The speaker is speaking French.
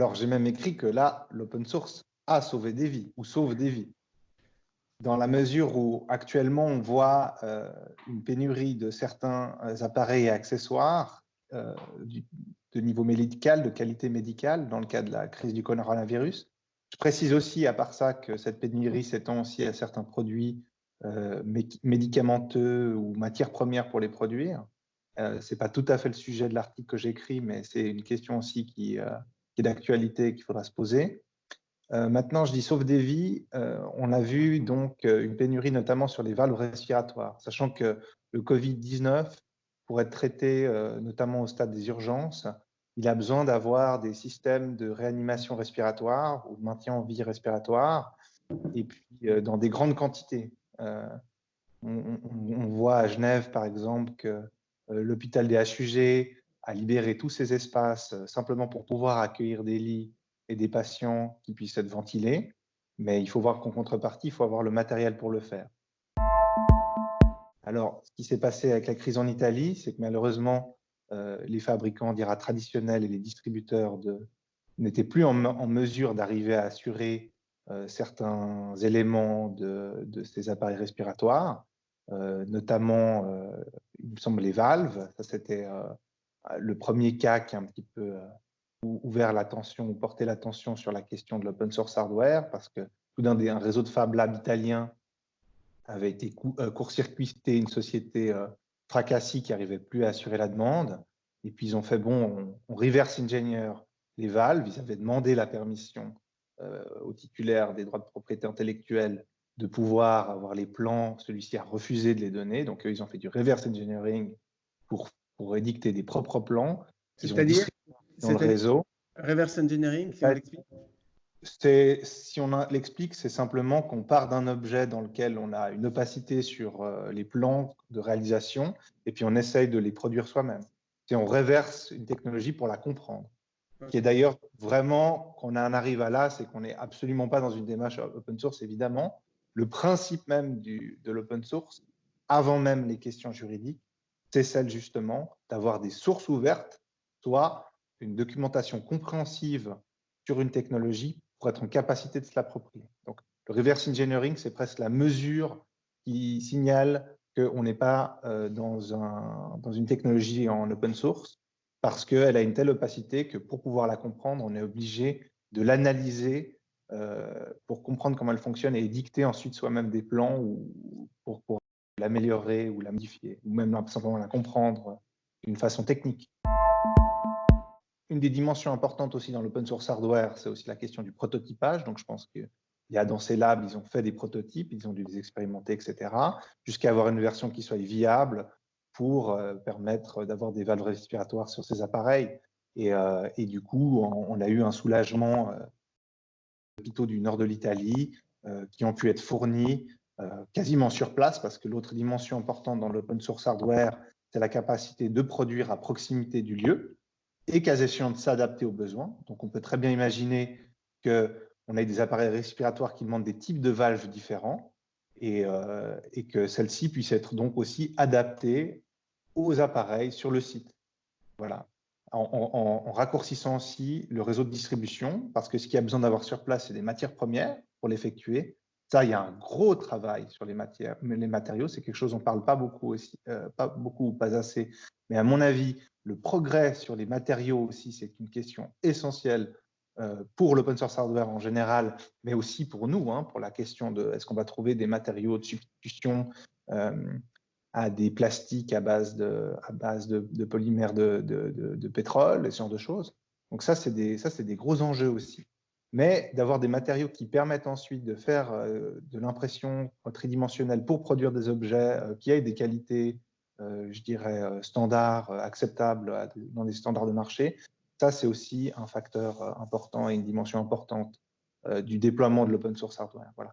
Alors, j'ai même écrit que là, l'open source a sauvé des vies ou sauve des vies. Dans la mesure où actuellement on voit une pénurie de certains appareils et accessoires de niveau médical, de qualité médicale, dans le cas de la crise du coronavirus. Je précise aussi, à part ça, que cette pénurie s'étend aussi à certains produits médicamenteux ou matières premières pour les produire. Ce n'est pas tout à fait le sujet de l'article que j'écris, mais c'est une question aussi qui est d'actualité et qu'il faudra se poser. Maintenant, je dis sauve des vies. On a vu donc une pénurie notamment sur les valves respiratoires, sachant que le Covid-19, pour être traité notamment au stade des urgences, il a besoin d'avoir des systèmes de réanimation respiratoire ou de maintien en vie respiratoire, et puis dans des grandes quantités. On voit à Genève, par exemple, que l'hôpital des HUG a libéré tous ces espaces simplement pour pouvoir accueillir des lits et des patients qui puissent être ventilés. Mais il faut voir qu'en contrepartie, il faut avoir le matériel pour le faire. Alors, ce qui s'est passé avec la crise en Italie, c'est que malheureusement, les fabricants traditionnels et les distributeurs n'étaient plus en mesure d'arriver à assurer certains éléments de ces appareils respiratoires. Notamment, il me semble, les valves. Ça, c'était le premier cas qui a un petit peu ouvert l'attention ou porté l'attention sur la question de l'open source hardware, parce que tout d'un réseau de Fab Lab italien avait été court-circuité une société Fracassi qui n'arrivait plus à assurer la demande. Et puis, ils ont fait, bon, on reverse engineer les valves. Ils avaient demandé la permission au titulaire des droits de propriété intellectuelle de pouvoir avoir les plans. Celui-ci a refusé de les donner. Donc, ils ont fait du reverse engineering pour édicter des propres plans. C'est-à-dire dans le réseau. Reverse engineering, si on l'explique. Si on l'explique, c'est simplement qu'on part d'un objet dans lequel on a une opacité sur les plans de réalisation et puis on essaye de les produire soi-même. Et on reverse une technologie pour la comprendre. Qui est d'ailleurs vraiment, qu'on en arrive à là, c'est qu'on n'est absolument pas dans une démarche open source, évidemment. Le principe même de l'open source, avant même les questions juridiques, c'est celle justement d'avoir des sources ouvertes, soit une documentation compréhensive sur une technologie pour être en capacité de se l'approprier. Donc, le reverse engineering, c'est presque la mesure qui signale qu'on n'est pas dans une technologie en open source, parce qu'elle a une telle opacité que pour pouvoir la comprendre, on est obligé de l'analyser pour comprendre comment elle fonctionne et édicter ensuite soi-même des plans pour l'améliorer ou la modifier, ou même simplement la comprendre d'une façon technique. Une des dimensions importantes aussi dans l'open source hardware, c'est aussi la question du prototypage. Donc, je pense qu'il y a dans ces labs, ils ont fait des prototypes, ils ont dû les expérimenter, etc., jusqu'à avoir une version qui soit viable pour permettre d'avoir des valves respiratoires sur ces appareils. Et du coup, on a eu un soulagement hôpitaux du nord de l'Italie qui ont pu être fournis quasiment sur place, parce que l'autre dimension importante dans l'open source hardware, c'est la capacité de produire à proximité du lieu et cas échéant de s'adapter aux besoins. Donc, on peut très bien imaginer qu'on ait des appareils respiratoires qui demandent des types de valves différents et que celles-ci puissent être donc aussi adaptées aux appareils sur le site. Voilà. En raccourcissant aussi le réseau de distribution, parce que ce qu'il y a besoin d'avoir sur place, c'est des matières premières pour l'effectuer. Ça, il y a un gros travail sur les matériaux. C'est quelque chose dont on ne parle pas beaucoup aussi, pas assez. Mais à mon avis, le progrès sur les matériaux aussi, c'est une question essentielle pour l'open source hardware en général, mais aussi pour nous, pour la question de est-ce qu'on va trouver des matériaux de substitution à des plastiques à base de polymères de pétrole, et ce genre de choses. Donc ça, c'est des gros enjeux aussi. Mais d'avoir des matériaux qui permettent ensuite de faire de l'impression tridimensionnelle pour produire des objets qui aient des qualités, je dirais, standards, acceptables dans des standards de marché, ça, c'est aussi un facteur important et une dimension importante du déploiement de l'open source hardware. Voilà.